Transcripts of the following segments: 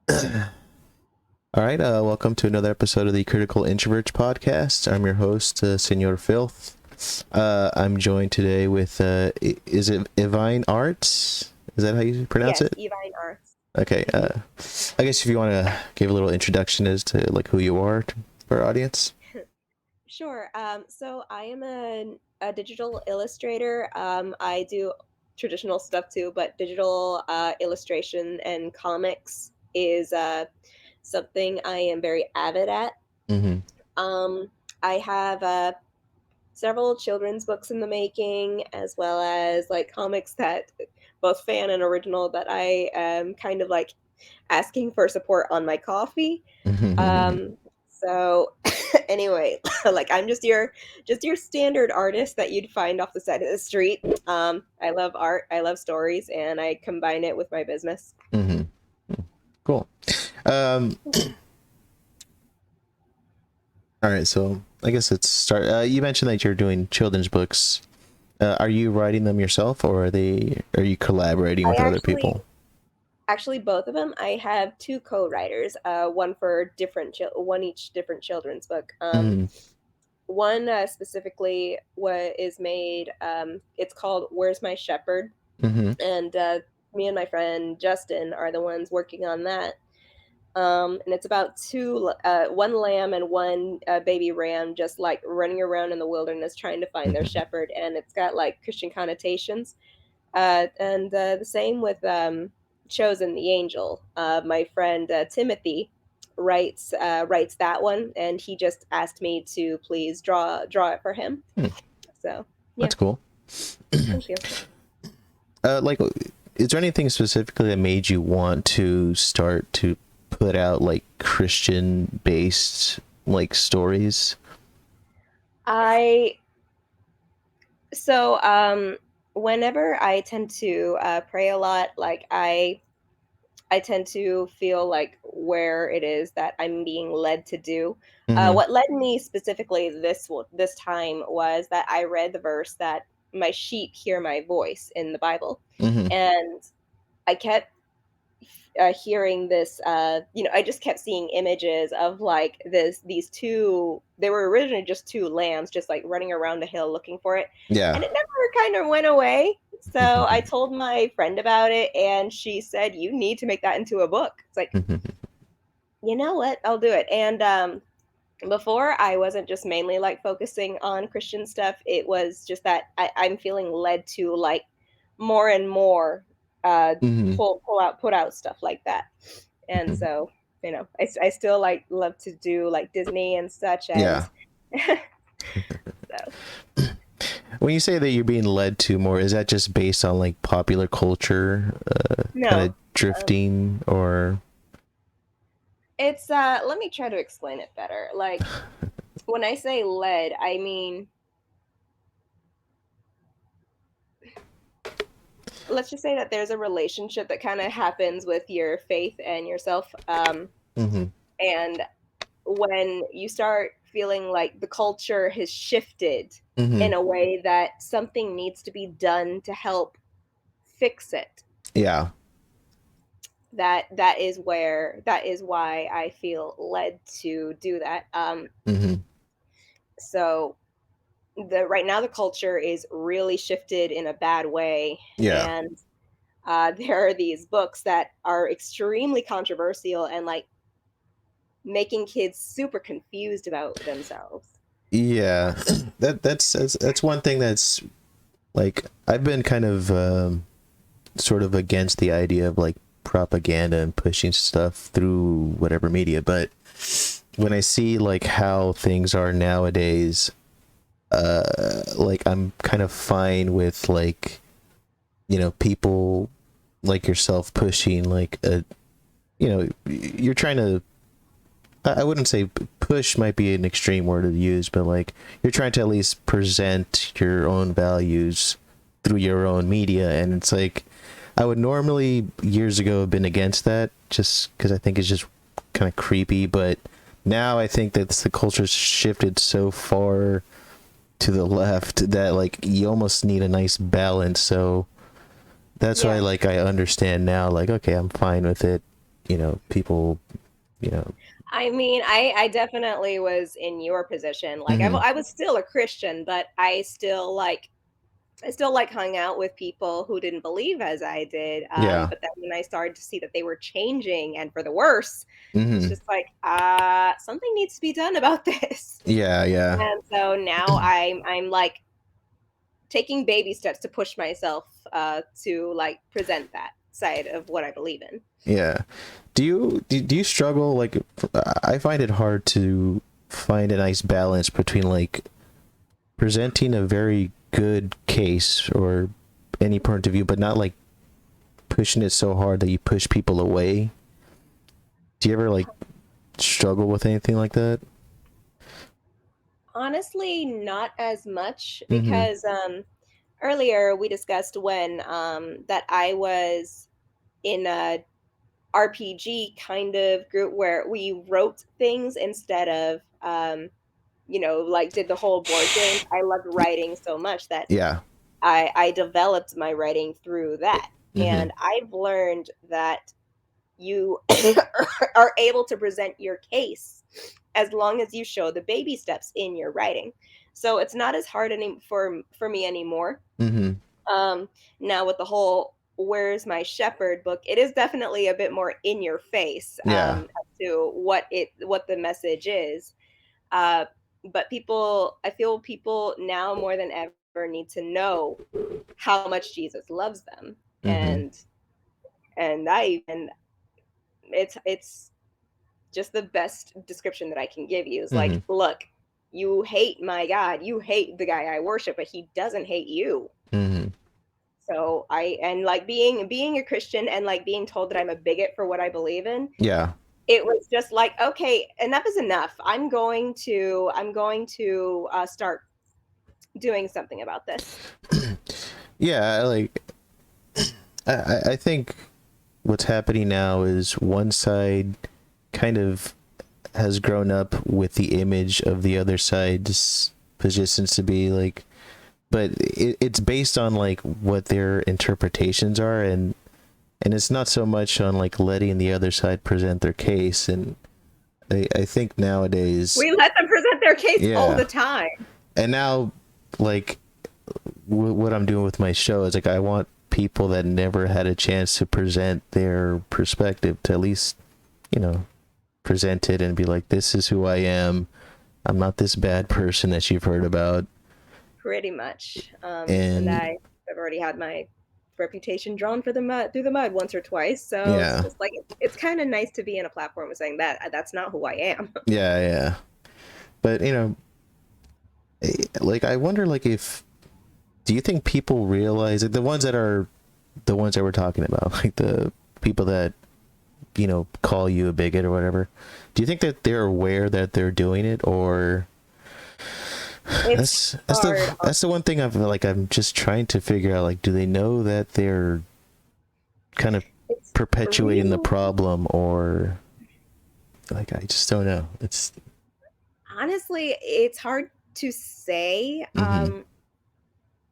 All right, welcome to another episode of the Critical Introverts podcast. I'm your host, Senor Filth. I'm joined today with, is it Evine Arts? Is that how you pronounce Yes, it? Evine Arts. Okay, I guess if you want to give a little introduction as to like who you are for our audience. Sure. So I am a digital illustrator. I do traditional stuff too, but digital illustration and comics is something I am very avid at. Mm-hmm. Um, I have several children's books in the making, as well as like comics that both fan and original that I am kind of like asking for support on my coffee. Um, so anyway, like I'm just your standard artist that you'd find off the side of the street. I love art, I love stories, and I combine it with my business. Mm-hmm. Cool. Um, all right, so I guess let's start. You mentioned that you're doing children's books. Are you writing them yourself, or are you collaborating I with other actually people? actually both of them. I have two co-writers, one for one each different children's book. Mm-hmm. One specifically what is made. It's called "Where's My Shepherd," Mm-hmm. and me and my friend Justin are the ones working on that. And it's about one lamb and one baby ram just like running around in the wilderness trying to find their Mm-hmm. shepherd, and it's got like Christian connotations. And the same with Chosen the Angel. My friend Timothy writes that one, and he just asked me to please draw it for him. Hmm. So yeah, That's cool. thank you. Like, is there anything specifically that made you want to start to put out like Christian based like stories? I so whenever I tend to pray a lot, like I tend to feel like where it is that I'm being led to do. Mm-hmm. What led me specifically this time was that I read the verse that my sheep hear my voice in the Bible, Mm-hmm. and I kept hearing this. I just kept seeing images of like these two. They were originally just two lambs, just like running around a hill looking for it, Yeah. and it never kind of went away. So I told my friend about it, and she said, "You need to make that into a book." It's like, you know what? I'll do it. And before, I wasn't just mainly like focusing on Christian stuff. It was just that I'm feeling led to like more and more Mm-hmm. put out stuff like that. And so, I still like love to do like Disney and such, and Yeah. so When you say that you're being led to more, is that just based on like popular culture, kind of no. Um, drifting, or? it's let me try to explain it better. Like when I say led, I mean, let's just say that there's a relationship that kind of happens with your faith and yourself. Mm-hmm. And when you start feeling like the culture has shifted Mm-hmm. in a way that something needs to be done to help fix it, Yeah. that is why I feel led to do that. Mm-hmm. So the right now the culture is really shifted in a bad way, Yeah. and there are these books that are extremely controversial and like making kids super confused about themselves. Yeah. That's one thing that's like I've been kind of sort of against the idea of like propaganda and pushing stuff through whatever media, but when I see like how things are nowadays, like I'm kind of fine with like, people like yourself pushing like you're trying to, I wouldn't say push might be an extreme word to use, but like you're trying to at least present your own values through your own media. And it's like, I would normally years ago have been against that just because I think it's just kind of creepy. But now I think that the culture's shifted so far to the left that like you almost need a nice balance. So that's why Yeah. like I understand now, like, okay, I'm fine with it. people, you know. I mean, I definitely was in your position. Like Hmm. I was still a Christian, but I still like hung out with people who didn't believe as I did. Yeah. But then when I started to see that they were changing and for the worse, it's Hmm. just like, something needs to be done about this. Yeah, yeah. And so now I'm like taking baby steps to push myself to like present that side of what I believe in. Yeah. Do you struggle, like, I find it hard to find a nice balance between like presenting a very good case or any point of view, but not like pushing it so hard that you push people away. Do you ever like struggle with anything like that? Honestly, not as much Mm-hmm. because earlier we discussed when that I was in a RPG kind of group where we wrote things instead of like did the whole board games. I loved writing so much that Yeah. I developed my writing through that. Mm-hmm. And I've learned that you are able to present your case as long as you show the baby steps in your writing. So it's not as hard for me anymore. Mm-hmm. Um, Now with the whole "Where's My Shepherd" book, it is definitely a bit more in your face Yeah. as to what the message is. Uh, but I feel people now more than ever need to know how much Jesus loves them, Mm-hmm. and it's just the best description that I can give you is Mm-hmm. like, look, you hate my God, you hate the guy I worship, but he doesn't hate you. Mm-hmm. So and like being a Christian and like being told that I'm a bigot for what I believe in, Yeah. it was just like, okay, enough is enough. I'm going to start doing something about this. Yeah, like I think what's happening now is one side kind of has grown up with the image of the other side's positions to be like, but it's based on like what their interpretations are, and it's not so much on like letting the other side present their case. And I think nowadays, We let them present their case all yeah, the time. and now like what I'm doing with my show is like I want people that never had a chance to present their perspective to at least, you know, present it and be like, this is who I am. I'm not this bad person that you've heard about. Pretty much. And And I've already had my reputation drawn for the mud through the mud once or twice. So it's yeah, just like it's kind of nice to be in a platform of saying that that's not who I am. yeah, yeah. But like I wonder, like, if do you think people realize, like, the ones that we're talking about, like the people that call you a bigot or whatever, do you think that they're aware that they're doing it, or It's that's hard. the one thing I'm just trying to figure out, like, do they know that they're kind of It's perpetuating the real. problem, or like I just don't know. It's Honestly, it's hard to say mm-hmm,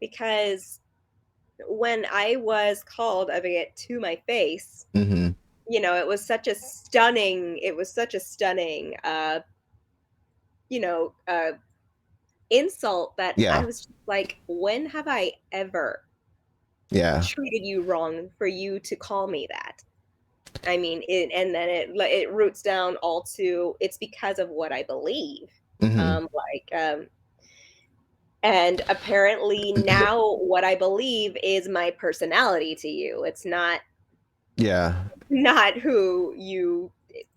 because when I was called a bigot to my face, mm-hmm, it was such a stunning, you know, uh, insult that I yeah, was just like, when have I ever yeah, treated you wrong for you to call me that? I mean, and then it roots down all to it's because of what I believe. mm-hmm, And apparently now what I believe is my personality to you. It's yeah, not who you.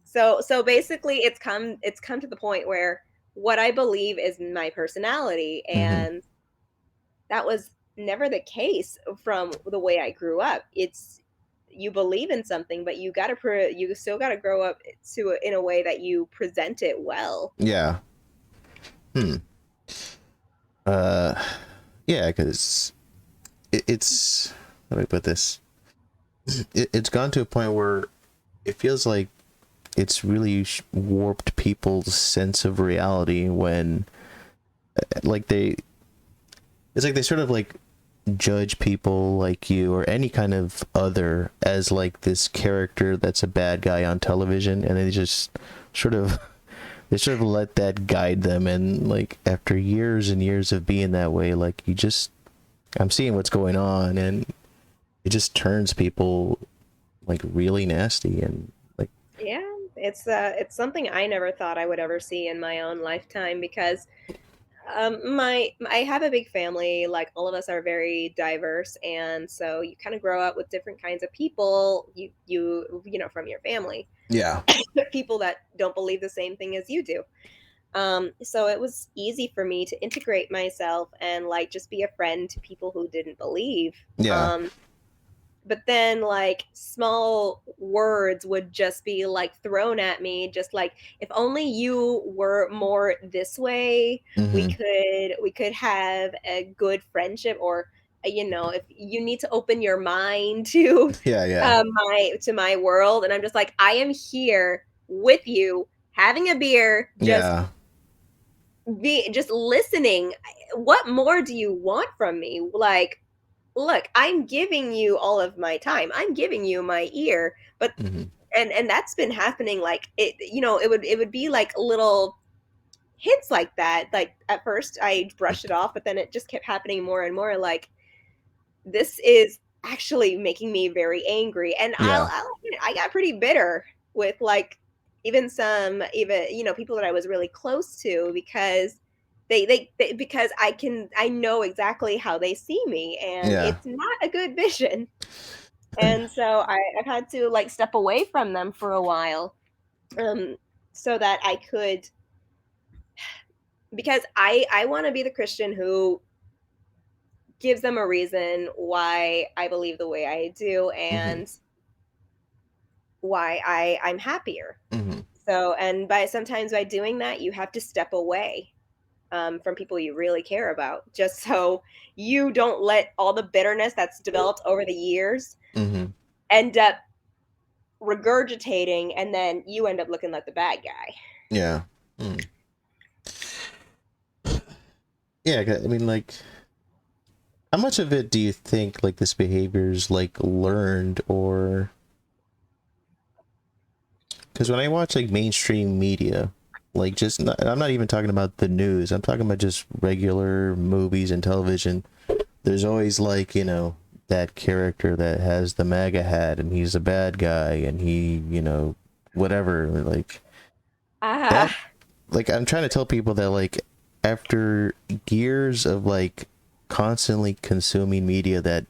So basically, it's come to the point where what I believe is my personality, mm-hmm, and that was never the case from the way I grew up. It's you believe in something, but you still got to grow up in a way that you present it well. yeah. Hmm. Uh, yeah, because it's how do I put this? It's gone to a point where it feels like it's really warped people's sense of reality when, like, it's like they sort of like judge people like you or any kind of other as like this character that's a bad guy on television, and they just sort of they sort of let that guide them, and like after years and years of being that way, like you just I'm seeing what's going on, and it just turns people like really nasty and like Yeah, it's something I never thought I would ever see in my own lifetime because my I have a big family. Like all of us are very diverse, and so you kind of grow up with different kinds of people. You know from your family, yeah, people that don't believe the same thing as you do. So it was easy for me to integrate myself and like just be a friend to people who didn't believe. yeah, Um, but then like small words would just be like thrown at me, just like if only you were more this way, mm-hmm. we could have a good friendship, or you know, if you need to open your mind to Yeah, yeah, my world. And I'm just like, I am here with you having a beer, just yeah, be just listening. What more do you want from me? Like, look, I'm giving you all of my time. I'm giving you my ear. But mm-hmm. and that's been happening, like it, you know, it would be like little hits like that. Like at first I brushed it off, but then it just kept happening more and more. Like this is actually making me very angry, and Yeah, I got pretty bitter with like even some, even you know, people that I was really close to, because because I know exactly how they see me, and yeah, it's not a good vision. And so I've had to like step away from them for a while, um so that I could, because I want to be the Christian who gives them a reason why I believe the way I do, mm-hmm. and why I'm happier. Mm-hmm. So, and by sometimes by doing that, you have to step away from people you really care about, just so you don't let all the bitterness that's developed over the years Mm-hmm. end up regurgitating, and then you end up looking like the bad guy. Yeah. Mm. Yeah, I mean, like, how much of it do you think like this behavior is like learned, or because when I watch like mainstream media, like just not, I'm not even talking about the news. I'm talking about just regular movies and television. There's always like that character that has the MAGA hat and he's a bad guy and he whatever like Ah, that. Like I'm trying to tell people that like after years of like constantly consuming media that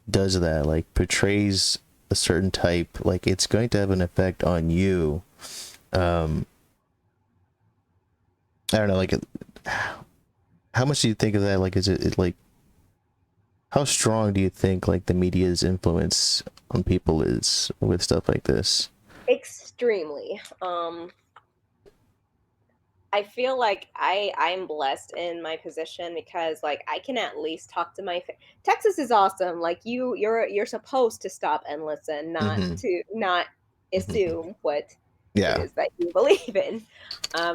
does that, like portrays a certain type, like it's going to have an effect on you. um I don't know, like how much do you think of that? Like is it like how strong do you think like the media's influence on people is with stuff like this? extremely. I feel like I'm blessed in my position because like I can at least talk to my Texas is awesome. Like you're supposed to stop and listen, not Mm-hmm. to not Mm-hmm. assume what it Yeah. is that you believe in.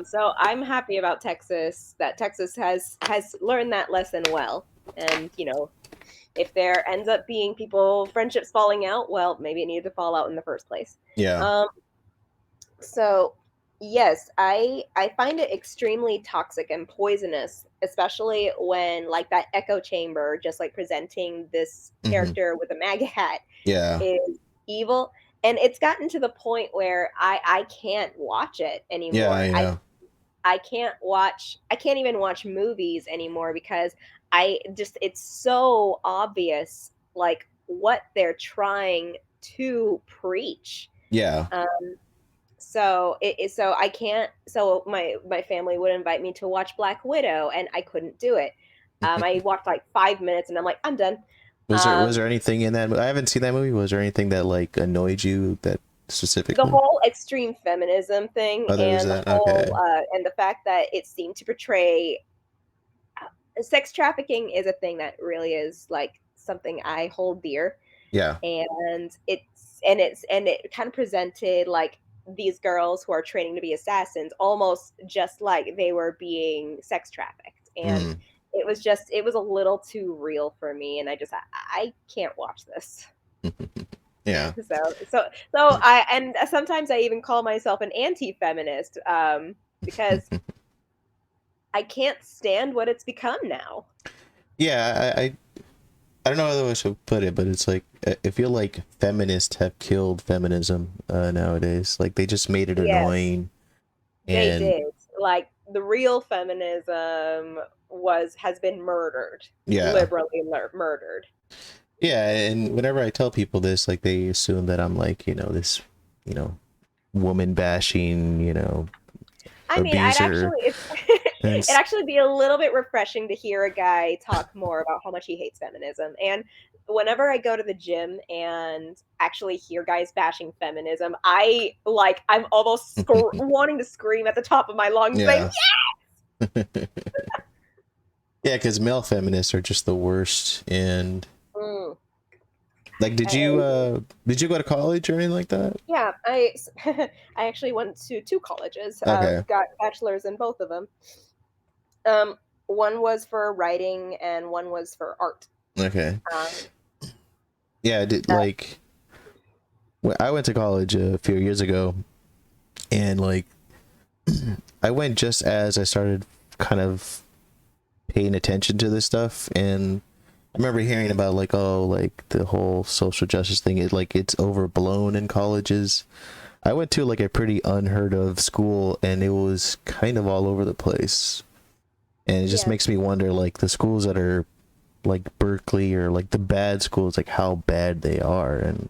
So I'm happy about Texas, that Texas has learned that lesson well. And you know, if there ends up being people friendships falling out, well, maybe it needed to fall out in the first place. Yeah. Um, so yes, I find it extremely toxic and poisonous, especially when like that echo chamber, just like presenting this Mm-hmm. character with a MAGA hat, Yeah. is evil. And it's gotten to the point where I can't watch it Yeah. anymore. Yeah. I can't even watch movies anymore because I just, it's so obvious like what they're trying to preach. Yeah. Um, so so I can't, so my family would invite me to watch Black Widow, and I couldn't do it. I watched like 5 minutes and I'm like, I'm done. Was Um, there anything in that? I haven't seen that movie. Was there anything that like annoyed you that the specifically? whole extreme feminism thing, Oh, there was and the that. whole Okay. and the fact that it seemed to portray sex trafficking is a thing that really is like something I hold dear. Yeah. And it kind of presented like these girls who are training to be assassins almost just like they were being sex trafficked. And Mm. it was a little too real for me, and I can't watch this. Yeah. So sometimes I even call myself an anti-feminist, because I can't stand what it's become now. Yeah, I don't know how else to put it, but it's like I feel like feminists have killed feminism nowadays. Like they just made it Yes, annoying, they and did. Like the real feminism has been murdered, yeah, liberally murdered. yeah. And whenever I tell people this, like they assume that I'm like this, you know, woman bashing, I mean, abuser, and it'd actually be a little bit refreshing to hear a guy talk more about how much he hates feminism. And whenever I go to the gym and actually hear guys bashing feminism, I'm almost wanting to scream at the top of my lungs, saying, yeah, yeah, because male feminists are just the worst. And mm. like, did you go to college or anything like that? Yeah, I actually went to two colleges, Okay, got bachelors in both of them. Um, one was for writing and one was for art. okay, Um, yeah. I did uh, like I went to college a few years ago, and like I went just as I started kind of paying attention to this stuff, and I remember hearing about like, oh, like the whole social justice thing is like it's overblown in colleges. I went to like a pretty unheard of school, and it was kind of all over the place, and it just yeah, makes me wonder like the schools that are like Berkeley or like the bad schools, like how bad they are. And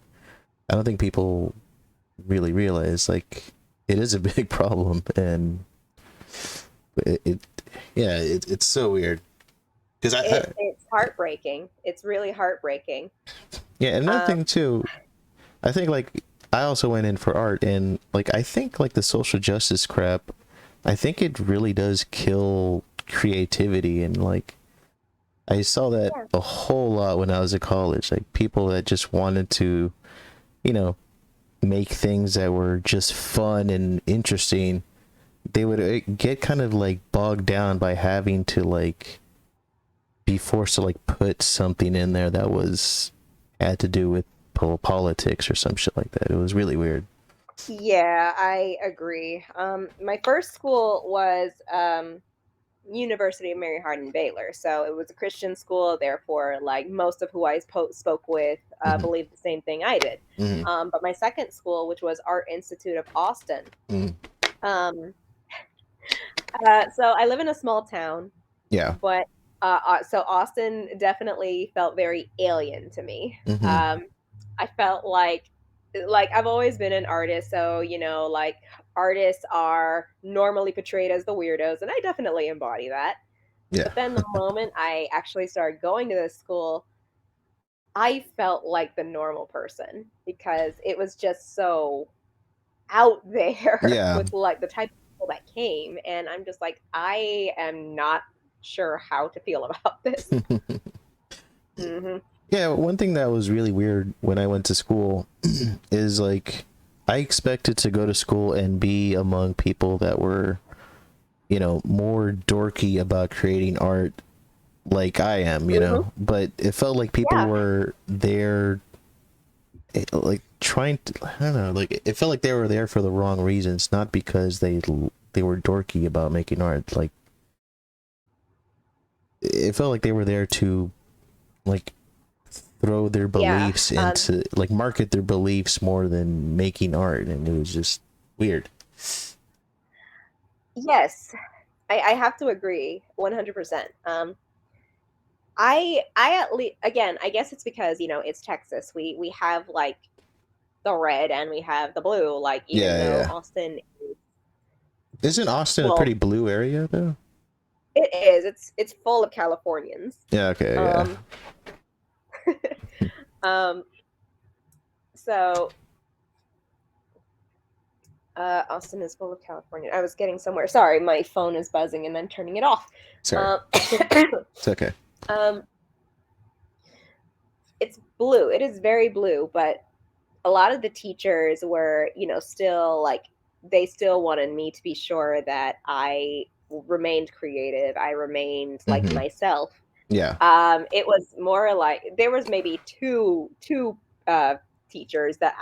I don't think people really realize like it is a big problem. And it yeah, it's so weird because it's heartbreaking. It's really heartbreaking. yeah. Another Um, thing too, I think like I also went in for art, and like I think like the social justice crap, I think it really does kill creativity. And like I saw that yeah, a whole lot when I was at college, like people that just wanted to, you know, make things that were just fun and interesting, they would get kind of like bogged down by having to like be forced to like put something in there that was had to do with politics or some shit like that. It was really weird. yeah, I agree. My first school was University of Mary Hardin Baylor, so it was a Christian school. Therefore, like most of who I spoke with, Hmm. believed the same thing I did. Hmm. But my second school, which was Art Institute of Austin, Hmm. um, so I live in a small town, Yeah. but so Austin definitely felt very alien to me. Hmm. I felt like I've always been an artist, so like artists are normally portrayed as the weirdos, and I definitely embody that. Yeah. But then the moment I actually started going to this school, I felt like the normal person because it was just so out there Yeah. with like the type of people that came, and I'm just like, I am not sure how to feel about this. Hmm. Yeah, one thing that was really weird when I went to school is like I expected to go to school and be among people that were, more dorky about creating art like I am, Hmm. but it felt like people Yeah, were there like trying to, I don't know, like it felt like they were there for the wrong reasons, not because they were dorky about making art. Like it felt like they were there to like throw their yeah. beliefs into like market their beliefs more than making art, and it was just weird. Yes, I have to agree 100%. I at least, again, I guess it's because it's Texas. We have like the red and we have the blue. Like even Yeah, though yeah. Austin, Isn't Austin a well, pretty blue area though? it is. It's full of Californians. Yeah, okay, yeah. Um, um. So Austin is full of California. I was getting somewhere. Sorry, my phone is buzzing and then turning it off. Sorry. Um, It's okay. um, it's blue. It is very blue, but a lot of the teachers were, still like they still wanted me to be sure that I remained creative. I remained like Mm-hmm. myself. Yeah. It was more like there was maybe two teachers that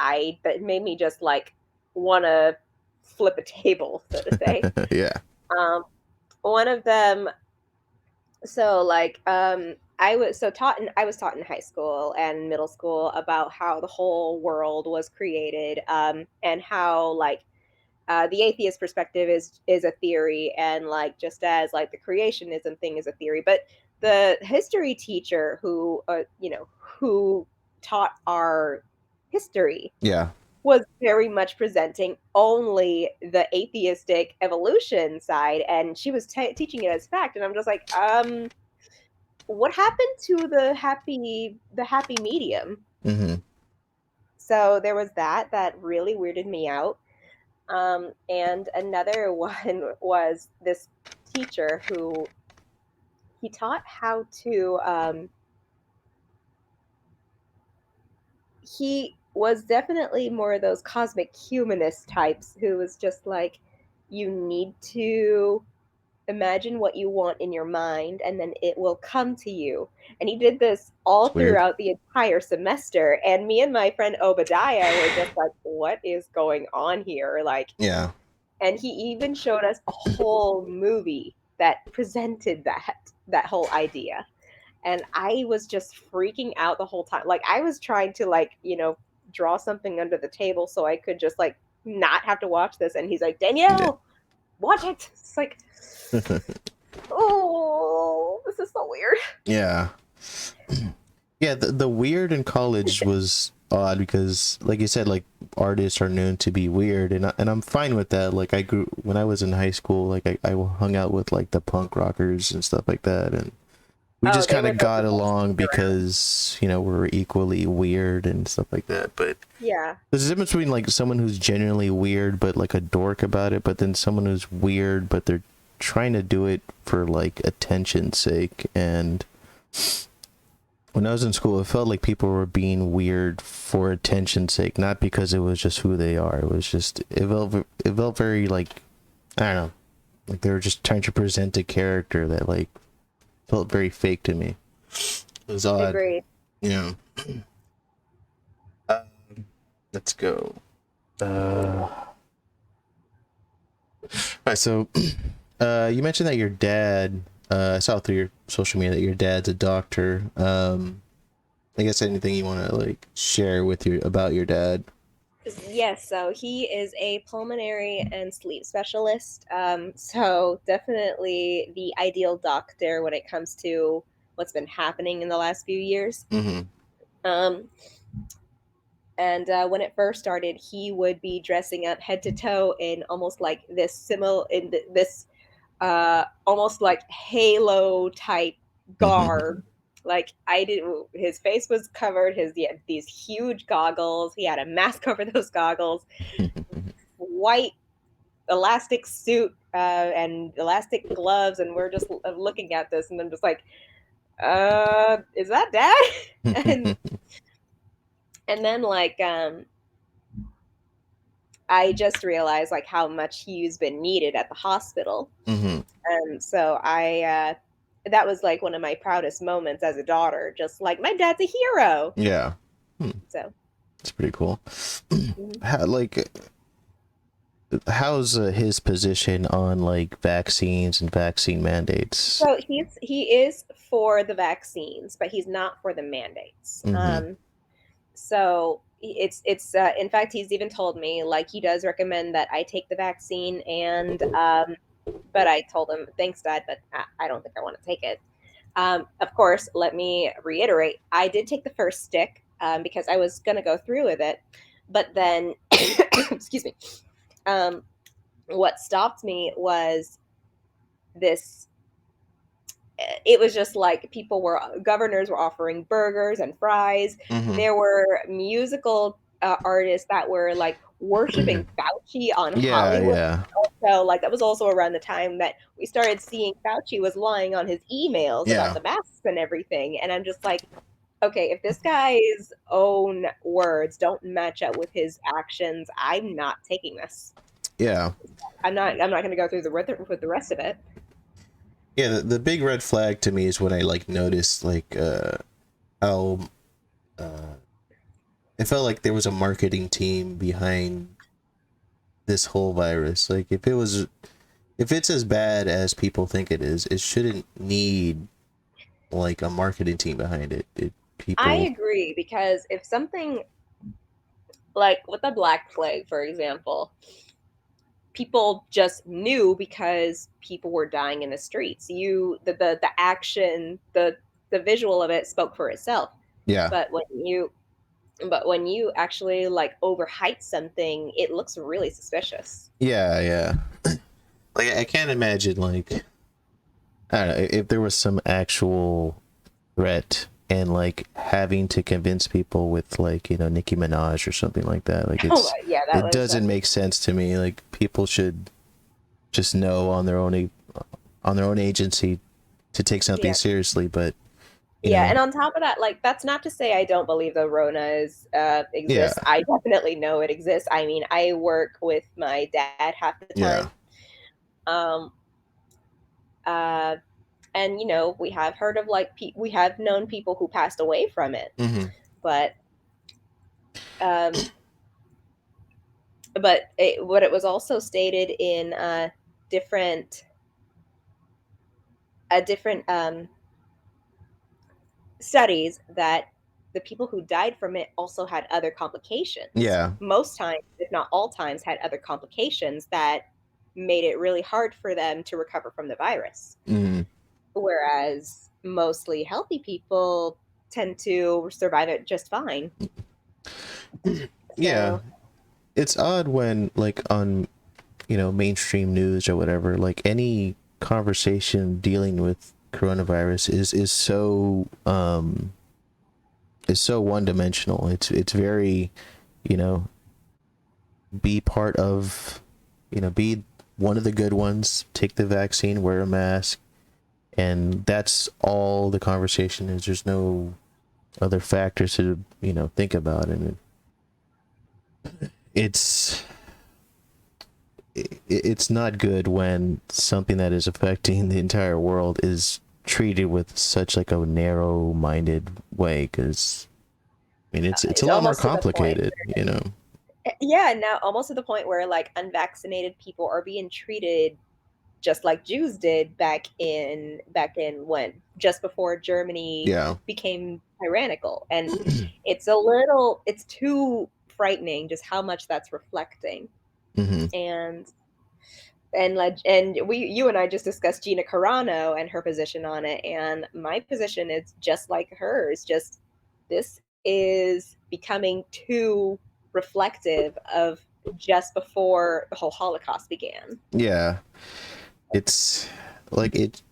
made me just like want to flip a table, so to say. Yeah. Um, one of them, so like I was taught in high school and middle school about how the whole world was created, and how like the atheist perspective is a theory, and like just as like the creationism thing is a theory, but the history teacher who taught our history Yeah. was very much presenting only the atheistic evolution side, and she was teaching it as fact, and I'm just like, what happened to the happy medium? Mm-hmm. So there was that really weirded me out. And another one was this teacher who he taught how to. He was definitely more of those cosmic humanist types who was just like, you need to imagine what you want in your mind and then it will come to you. And he did this all It's weird. throughout the entire semester. And me and my friend Obadiah were just like, what is going on here? Like, Yeah. and he even showed us a whole movie that presented that whole idea. And I was just freaking out the whole time. Like I was trying to like, draw something under the table so I could just like not have to watch this. And he's like, Yeah. Danielle, watch it. It's like, oh, this is so weird. Yeah. Yeah, the weird in college was odd because, like you said, like artists are known to be weird, and I'm fine with that. Like I grew when I was in high school, like I hung out with like the punk rockers and stuff like that, and we Oh, just they kind were of the got best along around. because we're equally weird and stuff like that. But Yeah, there's a difference between like someone who's genuinely weird but like a dork about it, but then someone who's weird but they're trying to do it for like attention's sake. And when I was in school, it felt like people were being weird for attention's sake, not because it was just who they are. It was just it felt very like, I don't know, like they were just trying to present a character that like felt very fake to me. It was odd. agreed. Yeah. Um, let's go. Alright, so you mentioned that your dad. I saw through your social media that your dad's a doctor. I guess anything you want to like share with you about your dad? Yes, so he is a pulmonary and sleep specialist. So definitely the ideal doctor when it comes to what's been happening in the last few years. Mm-hmm. Um, and when it first started, he would be dressing up head to toe in almost like this almost like halo type garb. Like I did, his face was covered. He had these huge goggles. He had a mask over those goggles, white elastic suit, and elastic gloves, and we're just looking at this, and I'm just like, is that dad? And then like I just realized like how much he's been needed at the hospital. Mm-hmm. And so that was like one of my proudest moments as a daughter, just like my dad's a hero. Yeah. Hmm. So It's pretty cool. mhm. Like, how's his position on like vaccines and vaccine mandates? So he is for the vaccines, but he's not for the mandates. Mm-hmm. So it's in fact he's even told me like he does recommend that I take the vaccine, and but I told him thanks, Dad, but I don't think I want to take it. Of course, let me reiterate, I did take the first stick, because I was going to go through with it, but then excuse me, um, what stopped me was this. It was just like governors were offering burgers and fries. Mm-hmm. There were musical artists that were like worshiping Fauci on Yeah, Hollywood. yeah, So like that was also around the time that we started seeing Fauci was lying on his emails about yeah, the masks and everything. And I'm just like, okay, if this guy's own words don't match up with his actions, I'm not taking this. yeah. I'm not going to go through with the rest of it. Yeah, the big red flag to me is when I like noticed like how uh it felt like there was a marketing team behind this whole virus. Like if it's as bad as people think it is, it shouldn't need like a marketing team behind it. I People, agree because if something like with the Black Plague, for example, people just knew because people were dying in the streets. The action, the visual of it spoke for itself. yeah, But when you actually like overhype something, it looks really suspicious. yeah, yeah. Like I can't imagine like I don't know if there was some actual threat and like having to convince people with like Nicki Minaj or something like that. Like Oh yeah, it doesn't make sense to me. Like people should just know on their own agency to take something yeah. seriously. But you Yeah, know, and on top of that, like that's not to say I don't believe the Rona is yeah, exists. I definitely know it exists. I mean, I work with my dad half the yeah, time. Um, uh, and we have heard of like we have known people who passed away from it, hmm, but um, what it was also stated in different different studies that the people who died from it also had other complications. yeah, Most times, if not all times, had other complications that made it really hard for them to recover from the virus. hmm, Whereas mostly healthy people tend to survive it just fine. yeah. So, It's odd when like on mainstream news or whatever, like any conversation dealing with coronavirus is so one dimensional. It's very, you know, be part of, be one of the good ones, take the vaccine, wear a mask, and that's all the conversation is. There's no other factors to, think about, and it's it's not good when something that is affecting the entire world is treated with such like a narrow-minded way, because I mean it's a lot more almost to the point. complicated, Yeah, now almost to the point where like unvaccinated people are being treated just like Jews did back in when just before Germany Yeah. became tyrannical. And it's too frightening just how much that's reflecting. Hmm. And and you and I just discussed Gina Carano and her position on it, and my position is just like hers. Just this is becoming too reflective of just before the whole Holocaust began. Yeah, it's like it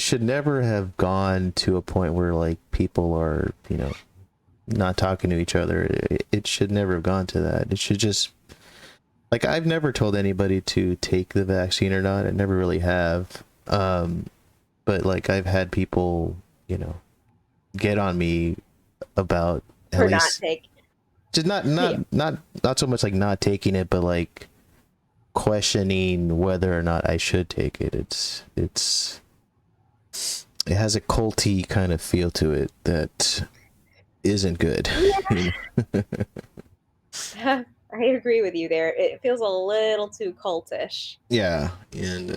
should never have gone to a point where like people are not talking to each other. It should never have gone to that. It should just like I've never told anybody to take the vaccine or not. I never really have. But like I've had people, get on me about at For not least take just Yeah. not so much like not taking it, but like questioning whether or not I should take it. It has a culty kind of feel to it that isn't good. you know? Yeah, I agree with you there. It feels a little too cultish. Yeah, and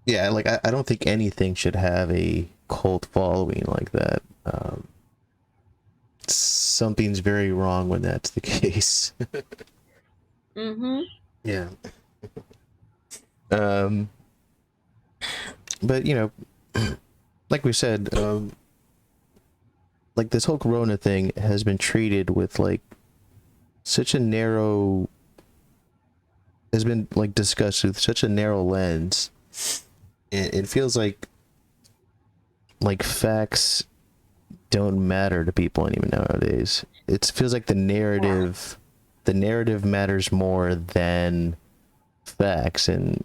yeah, like I don't think anything should have a cult following like that. Something's very wrong when that's the case. Mm-hmm. Yeah. Um, but like we said, like this whole Corona thing has been treated with like such a narrow, has been like discussed with such a narrow lens. It feels like facts don't matter to people anymore nowadays. It feels like the narrative matters more than facts. And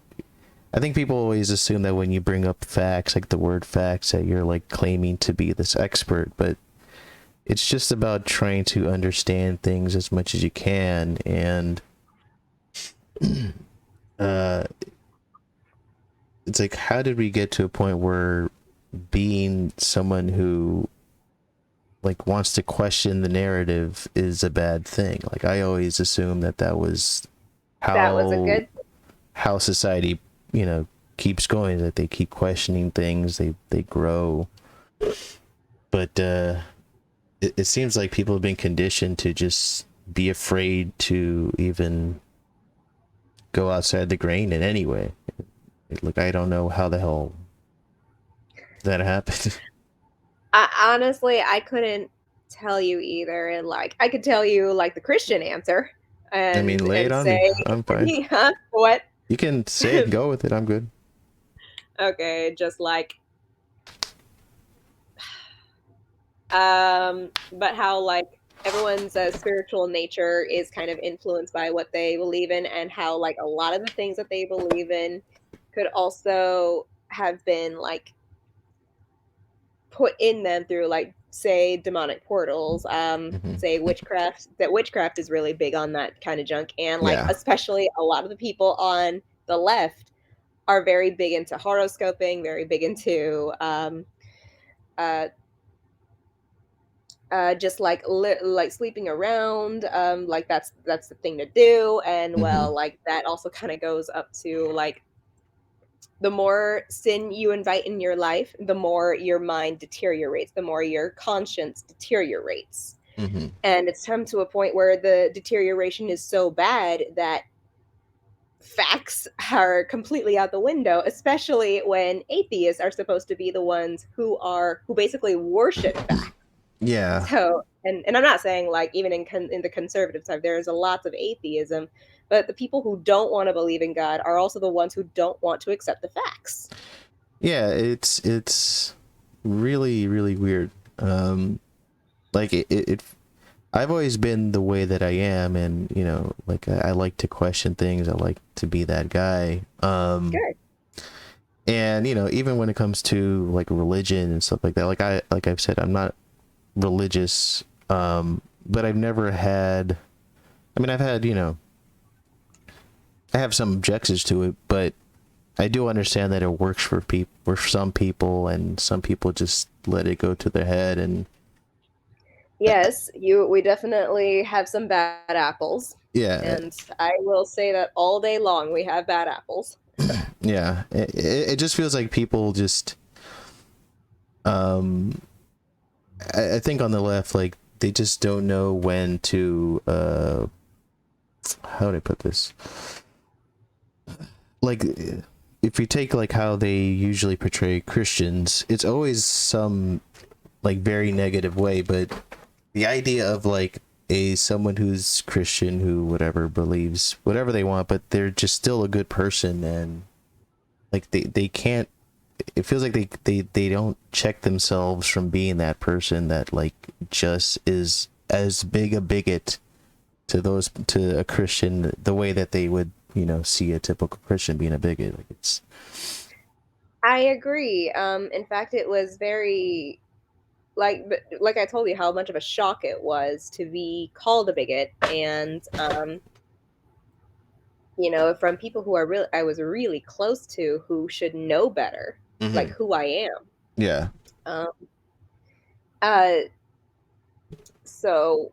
I think people always assume that when you bring up facts, like the word facts, that you're like claiming to be this expert, but it's just about trying to understand things as much as you can. And uh it's like, how did we get to a point where being someone who like wants to question the narrative is a bad thing? Like, I always assumed that that was That was a how good. how society, you know, keeps going, that they keep questioning things, they grow. But it seems like people have been conditioned to just be afraid to even go outside the grain in any way. Like, I don't know how the hell that happened. Honestly, I couldn't tell you either, and like I could tell you like the Christian answer, I mean, lay it and on me. say, I'm fine. huh, what? You can say it and go with it. I'm good. Okay, just like but how like everyone's spiritual nature is kind of influenced by what they believe in, and how like a lot of the things that they believe in could also have been like put in them through like say demonic portals, Hmm. say witchcraft. That witchcraft is really big on that kind of junk, and like Yeah. especially a lot of the people on the left are very big into horoscoping, very big into uh just like like sleeping around, like that's the thing to do, and Hmm. well like that also kind of goes up to like the more sin you invite in your life, the more your mind deteriorates, the more your conscience deteriorates. Hmm. And it's come to a point where the deterioration is so bad that facts are completely out the window, especially when atheists are supposed to be the ones who basically worship facts. Yeah. So, and I'm not saying like even in the conservative side there's a lots of atheism, but the people who don't want to believe in God are also the ones who don't want to accept the facts. Yeah. It's really really weird. Like I've always been the way that I am, and you know, like I like to question things. I like to be that guy. Good. And you know, even when it comes to like religion and stuff like that, like I've said, I'm not religious. But I've never had. I mean, I've had, you know, I have some objections to it, but I do understand that it works for people, for some people, and some people just let it go to their head. And Yes, you we definitely have some bad apples. yeah, And I will say that all day long we have bad apples. yeah, it just feels like people just, um, I think on the left, like they just don't know when to, how do I put this? Like, if you take like how they usually portray Christians, it's always some like very negative way, but the idea of like a someone who's Christian, who whatever believes whatever they want, but they're just still a good person, and like they can't, it feels like they don't check themselves from being that person that like just is as big a bigot to those, to a Christian, the way that they would, you know, see a typical Christian being a bigot. Like it's, I agree. In fact, it was very like I told you how much of a shock it was to be called a bigot, and you know, from people who are really I was really close to who should know better, like mm-hmm. who I am. Yeah. Um, uh, so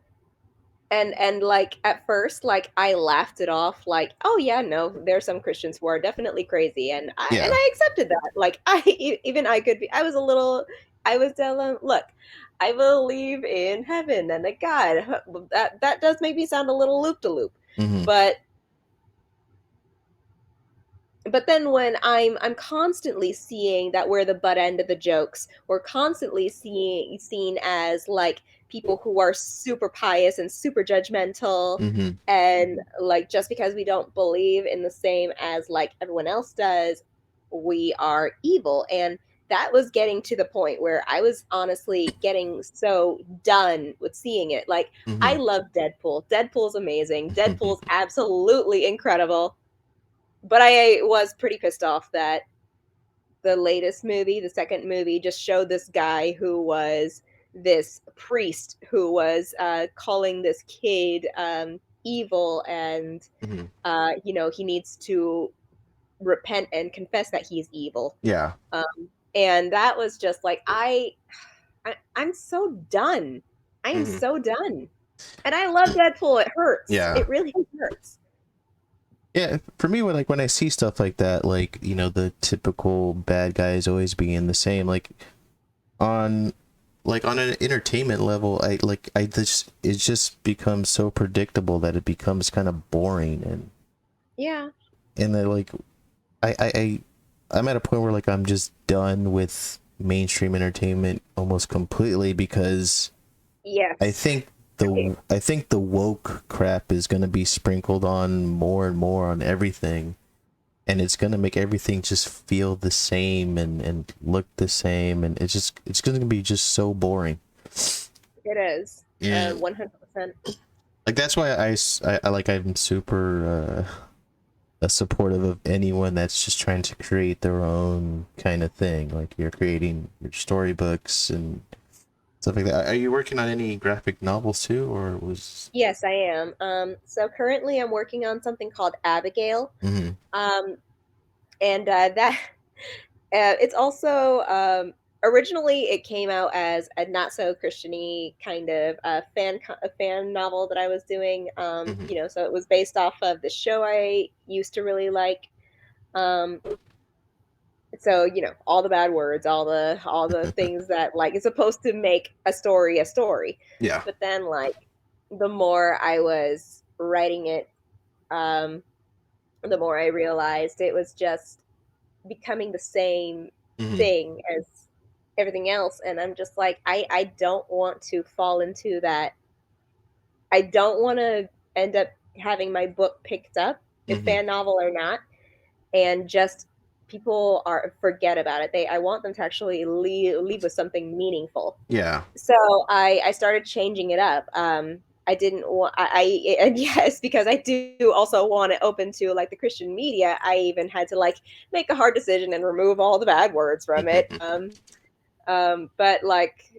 and like at first like I laughed it off like, oh yeah, no, there's some Christians who are definitely crazy, and Yeah. I accepted that. Like even I could be, I was a little, I was telling, look, I believe in heaven and a God. That does make me sound a little loop de loop, Mm-hmm. but then when I'm constantly seeing that we're the butt end of the jokes, we're constantly seeing seen as like people who are super pious and super judgmental, Mm-hmm. and like just because we don't believe in the same as like everyone else does, we are evil. And that was getting to the point where I was honestly getting so done with seeing it. Like I Mm-hmm. love Deadpool. Deadpool's amazing. Deadpool's absolutely incredible, but I was pretty pissed off that the latest movie, the second movie, just showed this guy who was this priest who was calling this kid evil, and Mm-hmm. you know, he needs to repent and confess that he's evil. Yeah. And that was just like I'm so done. I am Hmm. so done. And I love Deadpool. It hurts. Yeah. It really hurts. Yeah, for me, when I see stuff like that, like, the typical bad guys always being the same, on on an entertainment level, I just it just becomes so predictable that it becomes kind of boring, Yeah. and then I'm at a point where I'm just done with mainstream entertainment almost completely, because I Yes. think the woke crap is going to be sprinkled on more and more on everything, and it's going to make everything just feel the same and look the same, and it's going to be just so boring. It is. Yeah. 100%. That's why I'm super supportive of anyone that's just trying to create their own kind of thing. Like, you're creating your storybooks and stuff like that. Are you working on any graphic novels too, or was? Yes, I am. So currently I'm working on something called Abigail. Mhm. Um, and that it's also originally it came out as a not so Christiany kind of a fan novel that I was doing. Mhm. So it was based off of the show I used to really like. Um, so all the bad words, all the things that like is supposed to make a story. Yeah. But then like the more I was writing it, um, the more I realized it was just becoming the same Mhm. thing as everything else, and I'm just like I don't want to fall into that. I don't want to end up having my book picked up, a Mhm. fan novel or not, and just people are forget about it. I want them to actually leave with something meaningful. Yeah. So I started changing it up. I didn't want and yes, because I do also want it open to like the Christian media. I even had to like make a hard decision and remove all the bad words from it. But like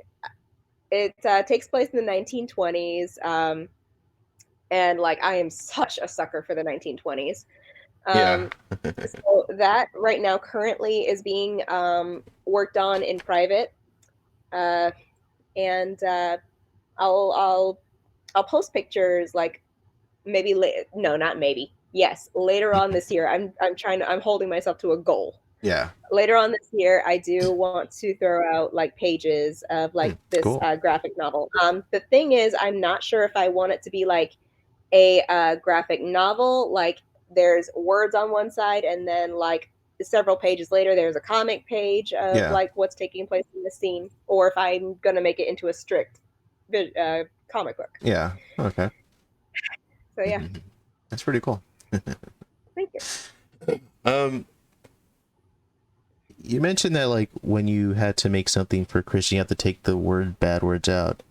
it takes place in the 1920s, and like I am such a sucker for the 1920s. Yeah. Um, so that right now currently is being worked on in private, uh, and I'll I'll I'll post pictures like maybe no, not maybe. Yes, later on this year. I'm holding myself to a goal. Yeah. Later on this year, I do want to throw out like pages of like this Cool. graphic novel. The thing is, I'm not sure if I want it to be like a graphic novel. Like there's words on one side, and then like several pages later, there's a comic page of Yeah. like what's taking place in the scene, or if I'm gonna make it into a strict comic book. Yeah. Okay. So yeah, Mhm. That's pretty cool. thank you. Um, you mentioned that when you had to make something for Christian, you have to take the bad words out.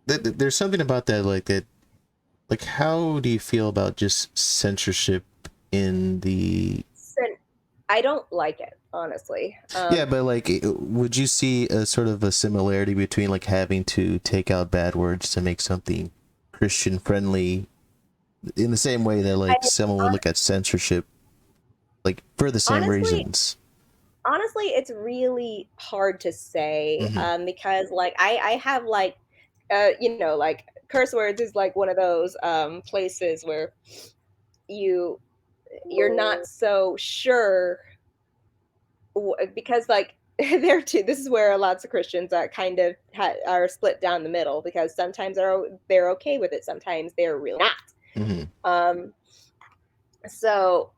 There's something about that, that. How do you feel about just censorship in the? I don't like it, honestly. Yeah, but would you see a sort of a similarity between having to take out bad words to make something Christian friendly, in the same way that I, someone would look at censorship for the same honestly, reasons? honestly, it's really hard to say Hmm. because, like, I have like, like curse words is like one of those places where you you're not so sure because like there too. This is where lots of Christians are kind of are split down the middle because sometimes they're okay with it, sometimes they're really not. Hmm. Um, so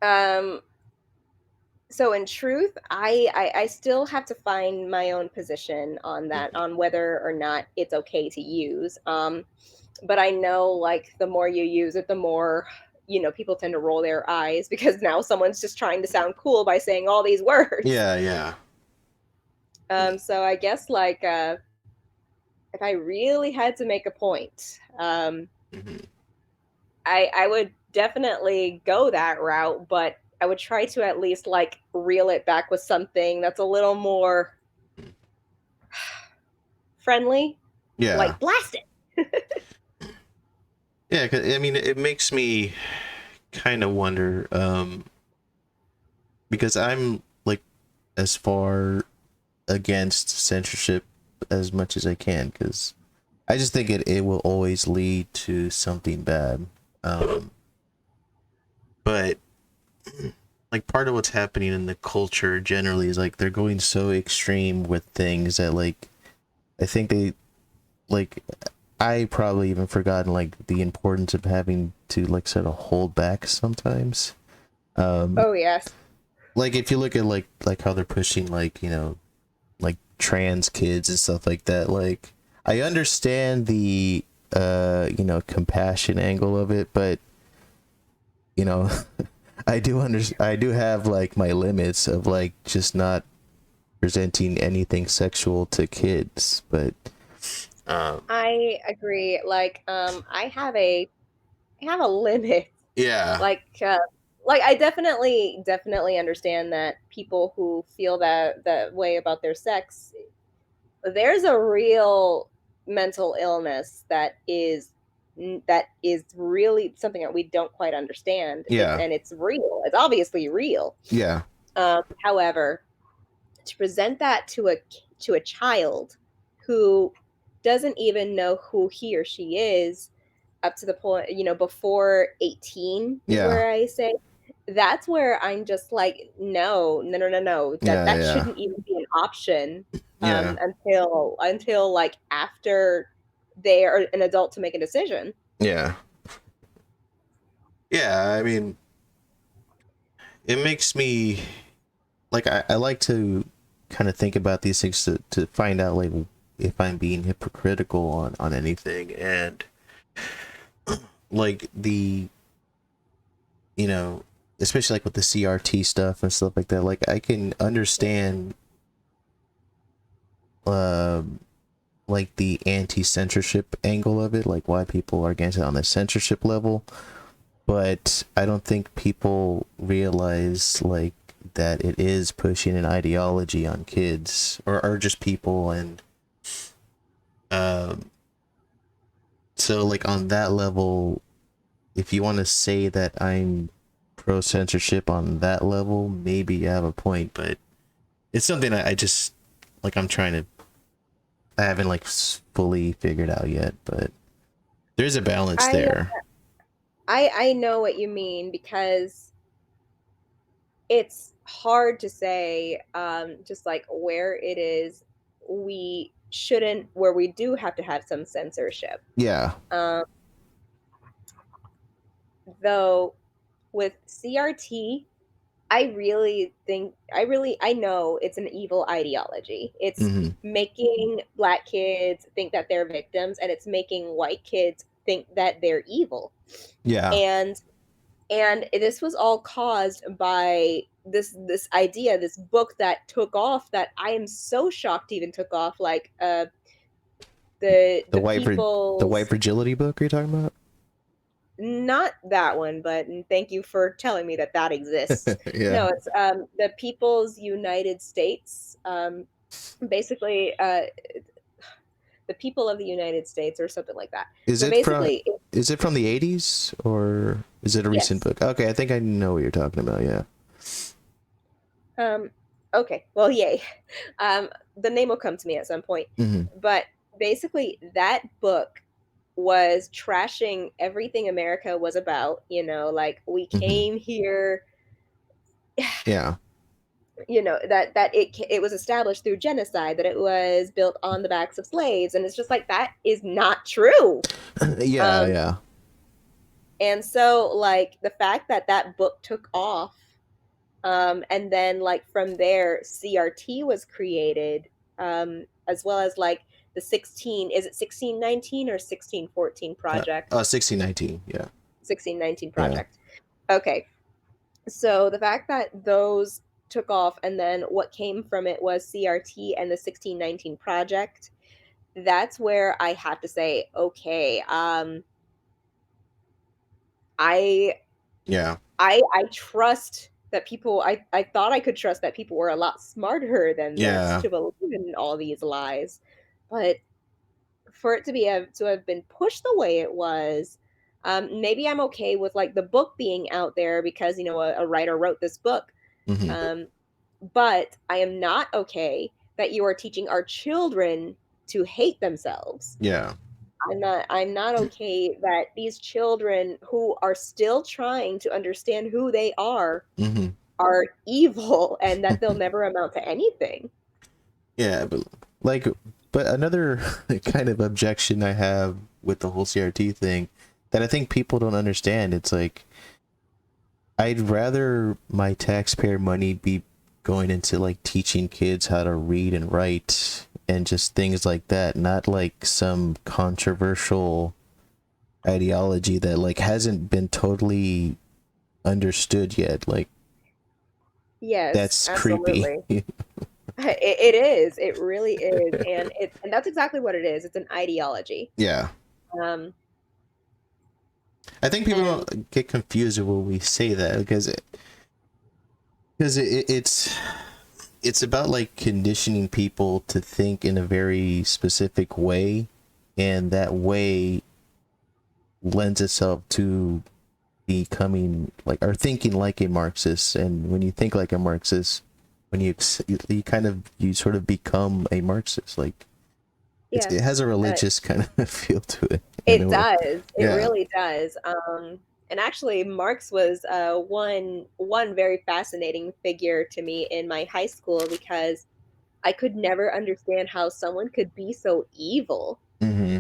um so in truth I still have to find my own position on that, Hmm. on whether or not it's okay to use, but I know like the more you use it, the more people tend to roll their eyes because now someone's just trying to sound cool by saying all these words. Yeah, yeah. So I guess like if I really had to make a point, Hmm. I would definitely go that route, but I would try to at least like reel it back with something that's a little more friendly, Yeah. like blast it. Yeah, 'cause, I mean, it makes me kind of wonder, because I'm like as far against censorship as much as I can, because I just think it will always lead to something bad. Um, but like part of what's happening in the culture generally is like they're going so extreme with things that like I think they like I probably even forgotten like the importance of having to like sort of hold back sometimes. Um, Oh yes. like if you look at like how they're pushing like like trans kids and stuff like that, like I understand the compassion angle of it, but you know I do have like my limits of like just not presenting anything sexual to kids, but um I agree. Like, I have a limit. yeah, Like, like I definitely understand that people who feel that way about their sex, there's a real mental illness that is really something that we don't quite understand. yeah, And it's real. It's obviously real. yeah, However, to present that to a child who doesn't even know who he or she is up to the point, before 18 is yeah, where I say that's where I'm just like, no, no, no, no, no. That yeah, that yeah, shouldn't even be an option yeah, until like after they are an adult to make a decision. yeah, yeah. I mean, it makes me like I like to kind of think about these things to find out like if I'm being hypocritical on anything, and like the you know especially like with the CRT stuff and stuff like that, like I can understand um like the anti-censorship angle of it, like why people are against it on the censorship level, but I don't think people realize like that it is pushing an ideology on kids or just people, and um so like on that level, if you want to say that I'm pro censorship on that level, maybe you have a point, but it's something I just like I'm trying to I haven't like fully figured out yet, but there's a balance I there. I know what you mean because it's hard to say just like where it is we shouldn't where we do have to have some censorship. Yeah. Um, though with CRT, I know it's an evil ideology. It's Mm-hmm. making black kids think that they're victims, and it's making white kids think that they're evil. Yeah. And this was all caused by this idea, this book that took off, that I am so shocked even took off. Like The the the white people's, fragility book you're talking about? not that one, but thank you for telling me that that exists. Yeah. No, it's the People's United States. Basically, the people of the United States, or something like that. Is So it from basically, is it from the 80s or is it a recent yes. book? Okay, I think I know what you're talking about. Yeah. Um, okay, well, yay. The name will come to me at some point. Mm-hmm. But basically, that book was trashing everything America was about. Like we Mm-hmm. came here, Yeah. that it was established through genocide, that it was built on the backs of slaves, and it's just like that is not true. Yeah, Um, yeah. and so like the fact that that book took off, and then like from there CRT was created, as well as like the 16, is it 1619 or 1614 project? 1619. Yeah. 1619 Yeah. project. Okay, so the fact that those took off, and then what came from it was CRT and the 1619 project, that's where I have to say, okay, I Yeah. I trust that people, I thought I could trust that people were a lot smarter than this Yeah. to believe in all these lies. But for it to have been pushed the way it was, Maybe I'm okay with like the book being out there because, a writer wrote this book. Hmm. Um, but I am not okay that you are teaching our children to hate themselves. Yeah. I'm not okay that these children who are still trying to understand who they Hmm. are evil and that they'll never amount to anything. Yeah, but like, but another kind of objection I have with the whole CRT thing that I think people don't understand, it's like I'd rather my taxpayer money be going into like teaching kids how to read and write and just things like that, not like some controversial ideology that like hasn't been totally understood yet. Like Yes, that's creepy. absolutely. It is. It really is, and that's exactly what it is. It's an ideology. Yeah. Um, I think people and don't get confused when we say that because it's about like conditioning people to think in a very specific way, and that way lends itself to becoming like or thinking like a Marxist. And when you think like a Marxist, when you kind of you sort of become a Marxist. Like yeah, it has a uh, religious kind of feel to it in it a way. does. It Yeah. really does. And actually, Marx was one very fascinating figure to me in my high school because I could never understand how someone could be so evil. Hmm.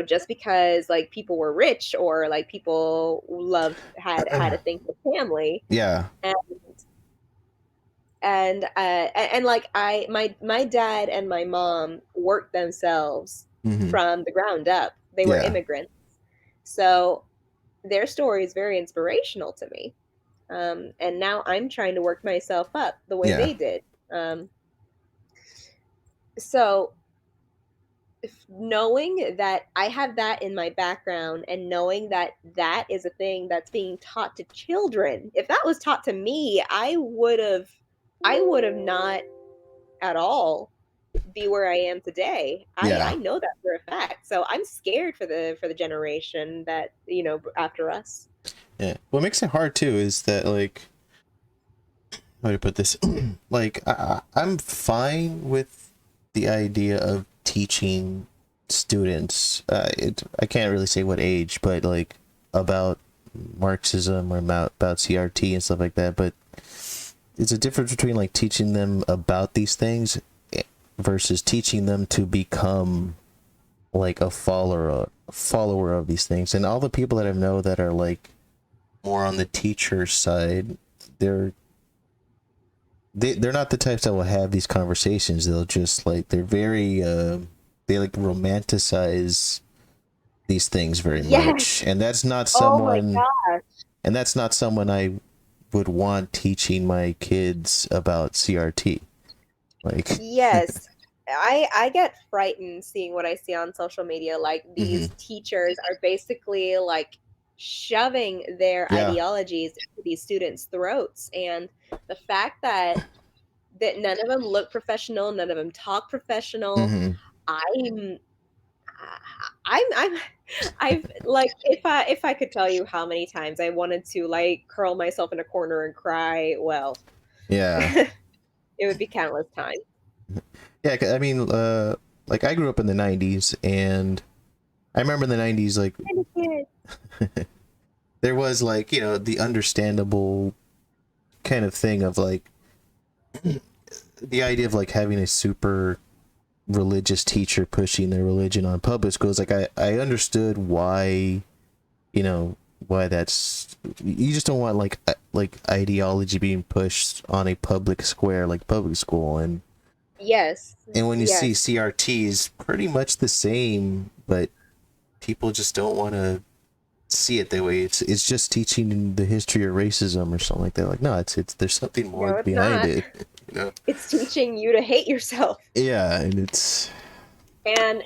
Just because like people were rich or like people loved had a thing for family. Yeah. And and like my dad and my mom worked themselves Hmm. from the ground up. They were Yeah. immigrants, so their story is very inspirational to me. And now I'm trying to work myself up the way Yeah. they did. um, so knowing that I have that in my background and knowing that that is a thing that's being taught to children, if that was taught to me, I would have not at all be where I am today. I Yeah. know that for a fact. So I'm scared for the generation that, after us. Yeah. What makes it hard too is that like how do I put this? Like I'm fine with the idea of teaching students. I can't really say what age, but like about Marxism or about CRT and stuff like that. But it's a difference between like teaching them about these things versus teaching them to become like a follower of these things. And all the people that I know that are like more on the teacher side, they're they're not the types that will have these conversations. They'll just like they're very they like romanticize these things very Yes. much, and that's not Oh my someone God. I would want teaching my kids about CRT. Like, Yes. I get frightened seeing what I see on social media. Like hmm, these teachers are basically like shoving their yeah, ideologies into these students' throats. And the fact that none of them look professional, none of them talk professional. hmm, I'm I'm I've like if I could tell you how many times I wanted to like curl myself in a corner and cry, well, yeah, it would be countless times. yeah. I mean, like I grew up in the '90s, and I remember in the '90s, like there was like the understandable kind of thing of like the idea of like having a super religious teacher pushing their religion on public schools. Like I understood why, you know, why that's you just don't want like ideology being pushed on a public square like public school. Yes. And when you see Yes. CRT is pretty much the same, but people just don't want to see it that way. It's just teaching the history of racism or something like that. Like no, it's there's something more No, it's behind not. it. You know? It's teaching you to hate yourself. Yeah, and it's And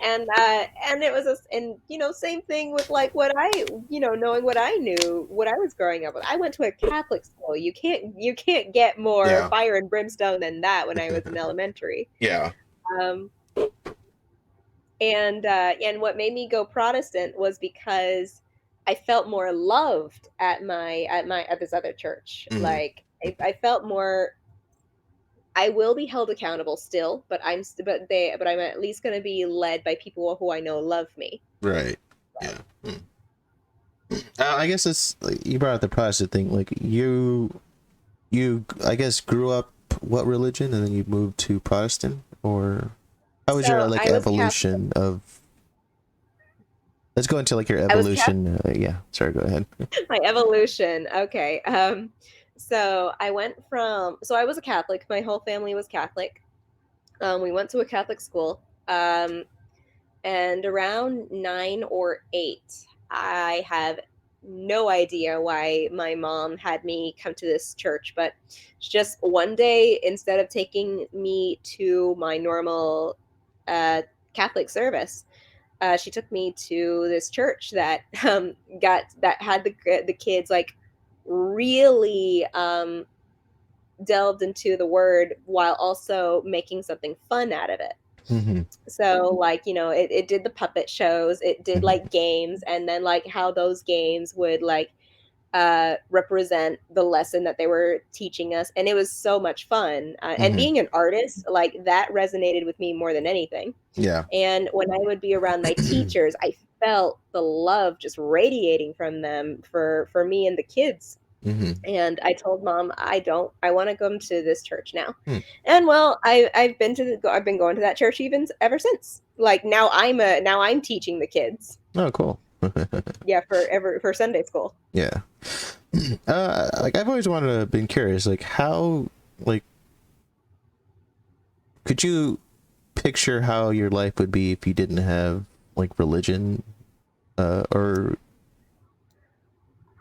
it was and same thing with like what I knowing what I knew what I was growing up with. I went to a Catholic school. You can't get more yeah. fire and brimstone than that when I was in elementary. Yeah. Um, and what made me go Protestant was because I felt more loved at this other church. Mm-hmm. Like I felt more. I will be held accountable still, but I'm at least going to be led by people who I know love me. Right. So, Yeah. I guess it's like, you brought up the Protestant thing. Like you I guess grew up what religion, and then you moved to Protestant, or how was your so like I was Catholic. evolution of? Let's go into like your I was Catholic. evolution. Yeah. Sorry. Go ahead. My evolution. Okay. So I went from. So I was a Catholic. My whole family was Catholic. We went to a Catholic school. And around 9 or 8, I have no idea why my mom had me come to this church, but just one day, instead of taking me to my normal Catholic service, she took me to this church that had the kids like really delved into the word while also making something fun out of it. Mm-hmm. So like, it did the puppet shows, it did Mm-hmm. like games, and then like how those games would like represent the lesson that they were teaching us, and it was so much fun. And Mm-hmm. being an artist, like that resonated with me more than anything. Yeah. And when I would be around my teachers, I felt the love just radiating from them for me and the kids. Mm-hmm. And I told mom, I want to come to this church now. Hmm. And well, I've been going to that church even ever since. Like now I'm teaching the kids. Oh, cool. Yeah, for Sunday school. Yeah. Like I've always wanted to been curious, like how, like, could you picture how your life would be if you didn't have like religion, or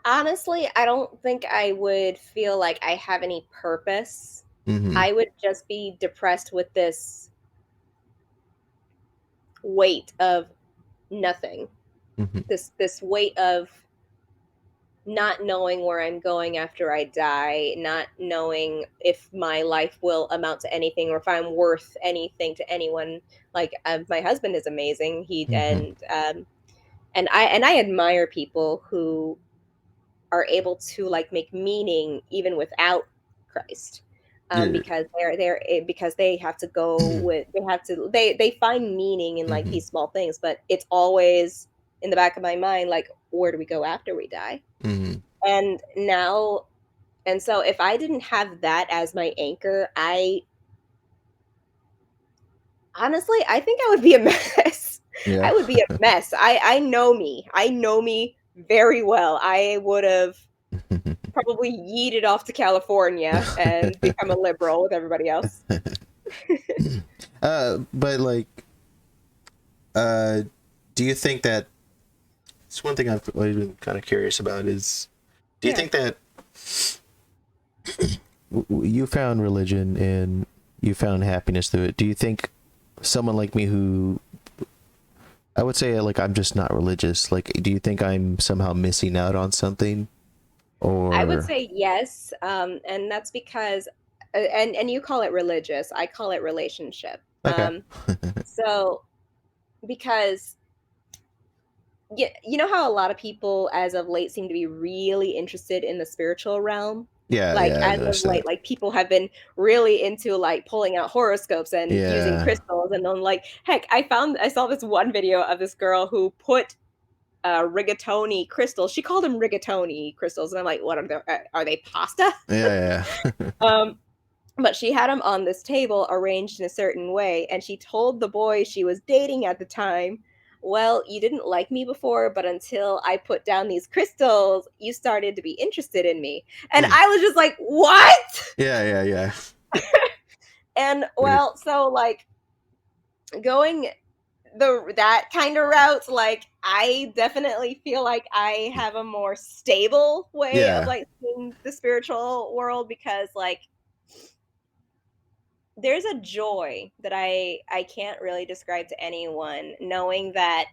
Honestly, I don't think I would feel like I have any purpose. mm-hmm. I would just be depressed with this weight of nothing. Mm-hmm. This weight of not knowing where I'm going after I die, not knowing if my life will amount to anything or if I'm worth anything to anyone. Like my husband is amazing. He Mm-hmm. and I admire people who are able to like make meaning even without Christ. Yeah. Because because they have to go with they find meaning in like Mm-hmm. these small things, but it's always in the back of my mind like, where do we go after we die? Mm-hmm. And now, and so if I didn't have that as my anchor, I think I would be a mess. Yeah. I would be a mess. I know me very well. I would have probably yeeted off to California and become a liberal with everybody else. But like, uh, do you think that it's one thing I've always been kind of curious about is, do you Yeah. think that you found religion and you found happiness through it? Do you think someone like me who, I would say like I'm just not religious, like do you think I'm somehow missing out on something, I would or say yes, and that's because, and you call it religious, I call it relationship. okay. So because you know how a lot of people as of late seem to be really interested in the spiritual realm? Yeah, Like yeah, I as of noticed late, that. like people have been really into like pulling out horoscopes and using Yeah. crystals, and then like heck, I saw this one video of this girl who put rigatoni crystals. She called them rigatoni crystals, and I'm like, what are they pasta? Yeah, yeah. Um, but she had them on this table arranged in a certain way, and she told the boy she was dating at the time, well, you didn't like me before, but until I put down these crystals, you started to be interested in me. And Hmm. I was just like, what? Yeah, yeah, yeah. And Weird. well, so like going that kind of route, like I definitely feel like I have a more stable way of Yeah. like seeing the spiritual world, because like there's a joy that I can't really describe to anyone, knowing that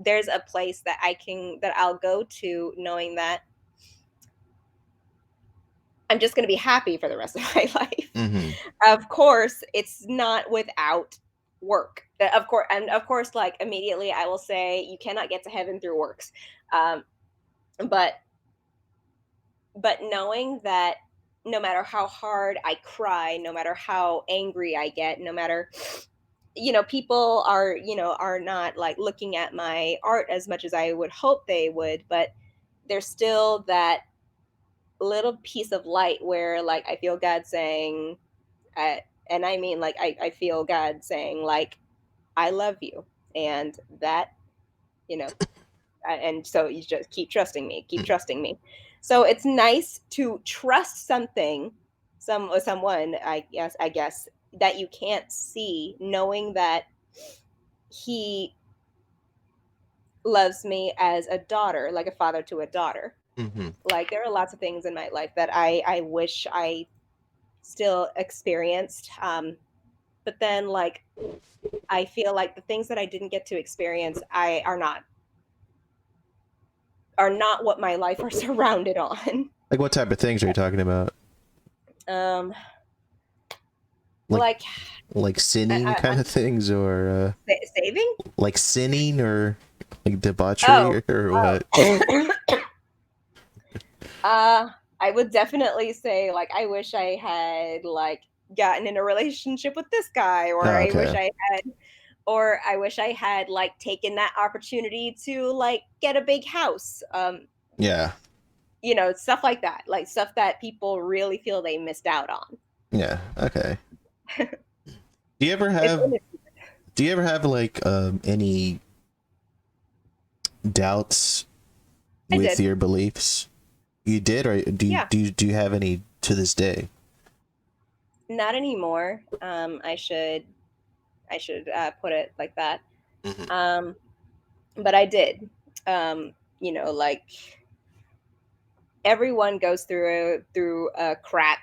there's a place that I'll go to knowing that I'm just going to be happy for the rest of my life. Mm-hmm. Of course, it's not without work. Of course, like immediately I will say you cannot get to heaven through works. Um, but knowing that no matter how hard I cry, no matter how angry I get, no matter, people are not like looking at my art as much as I would hope they would, but there's still that little piece of light where like I feel God saying, uh, and I mean like I feel God saying like I love you, and that, you know and so you just keep trusting me. So it's nice to trust something, someone, I guess that you can't see, knowing that he loves me as a daughter, like a father to a daughter. Mm-hmm. Like there are lots of things in my life that I wish I still experienced, but then like I feel like the things that I didn't get to experience I are not what my life are surrounded on. Like, what type of things are you talking about? um Like, like like sinning I, kind of things, or saving. like sinning, or like debauchery, Oh, or what? oh. uh, I would definitely say like I wish I had like gotten in a relationship with this guy, or Oh, I wish okay. I had, or I wish I had like taken that opportunity to like get a big house. Yeah. Stuff like that, like stuff that people really feel they missed out on. Yeah. Okay. Do you ever It's have do you ever have like any doubts I with did. your beliefs? You did, or Yeah, do you have any to this day? not anymore. I should put it like that. Hmm. Um, but I did. Like everyone goes through a crap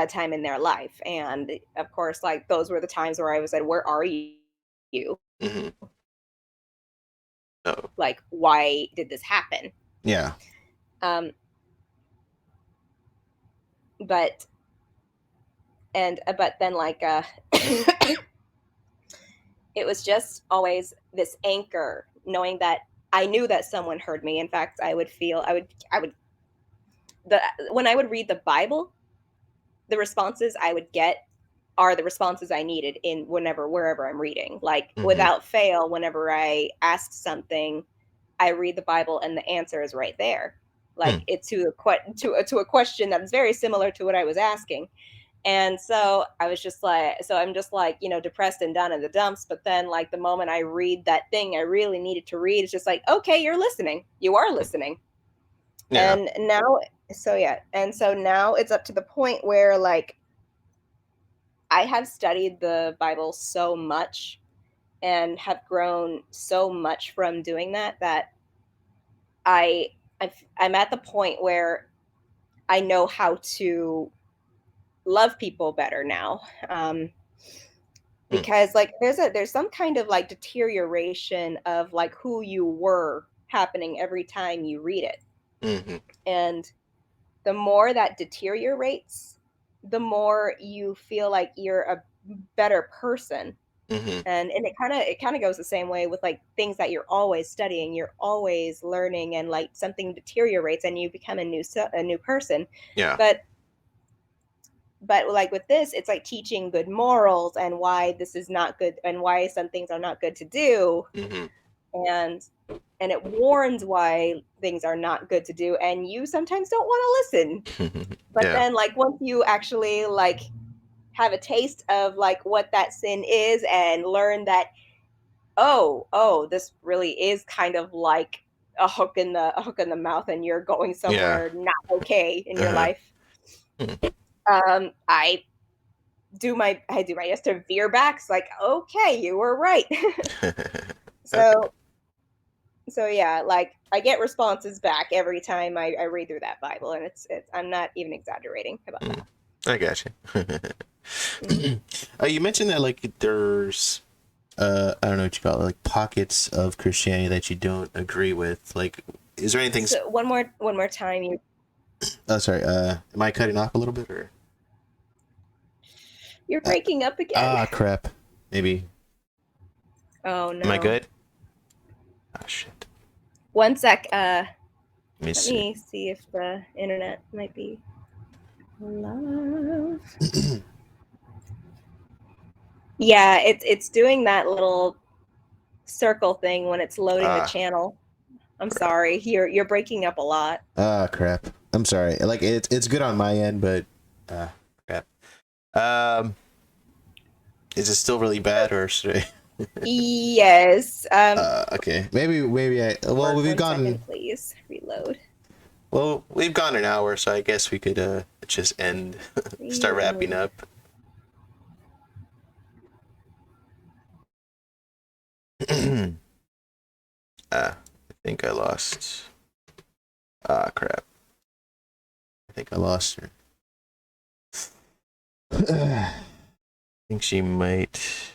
time in their life, and of course, like those were the times where I was like, "Where are you? Hmm. Oh. Like, why did this happen?" Yeah. Um, but but then like it was just always this anchor, knowing that I knew that someone heard me. In fact, I would the when I would read the Bible, the responses I would get are the responses I needed in wherever I'm reading. Like Hmm. without fail, whenever I ask something, I read the Bible and the answer is right there. Hmm. Like it's to a question that's very similar to what I was asking. And so I'm just like, depressed and down in the dumps. But then, like, the moment I read that thing I really needed to read, it's just like, okay, you're listening. You are listening. Yeah. And now, so yeah. And so now it's up to the point where, like, I have studied the Bible so much and have grown so much from doing that I, I'm at the point where I know how to love people better now. Hmm. Because like there's some kind of like deterioration of like who you were happening every time you read it, Hmm. and the more that deteriorates, the more you feel like you're a better person. Hmm. And it kind of goes the same way with like things that you're always studying, you're always learning, and like something deteriorates and you become a new person. Yeah. but but like with this, it's like teaching good morals and why this is not good and why some things are not good to do, Hmm. and it warns why things are not good to do, and you sometimes don't want to listen. But Yeah. then like once you actually like have a taste of like what that sin is and learn that, oh, this really is kind of like a hook in the mouth, and you're going Yeah. somewhere not okay in your Uh-huh. life. I I do my best to veer back. It's like, okay, you were right. Okay. so yeah, like I get responses back every time I read through that Bible, and it's I'm not even exaggerating about Mm. that. I got Hmm. you. You mentioned that like there's I don't know what you call it, like pockets of Christianity that you don't agree with. Like, is there anything? So one more time, Oh, sorry. Am I cutting off a little bit, or? you're Uh, breaking up again. Crap. Maybe. Oh Am I no. good? Oh shit. One sec. Let me Let see. me see if the internet might be live. Yeah, it's doing that little circle thing when it's loading the Ah, channel. I'm crap. sorry. You're breaking up a lot. Ah, crap. I'm sorry. Like it's good on my end, but crap. Um, is it still really bad, or should I? Yes. Okay. Maybe I. Well, we've One second, gone. please. Reload. Well, we've gone an hour, so I guess we could just end, start wrapping Reload. up. I think I lost. Ah, crap. I think I lost her. I think she might.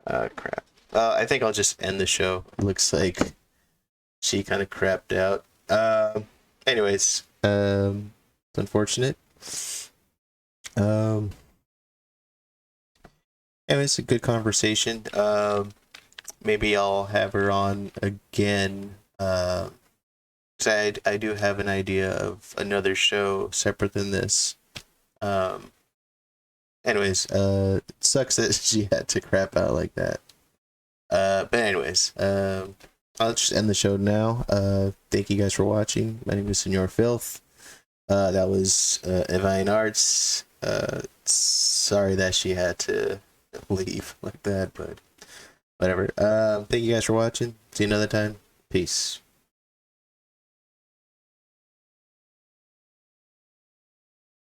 Crap. I think I'll just end the show. Looks like she kind of crapped out. Anyways, it's unfortunate. Um, anyway, it's a good conversation. Maybe I'll have her on again. Cause I do have an idea of another show separate than this. Um, anyways, it sucks that she had to crap out like that. But anyways, I'll just end the show now. Thank you guys for watching. My name is Senor Filth. That was Evine Arts. Sorry that she had to leave like that, but whatever. Thank you guys for watching. See you another time. Peace.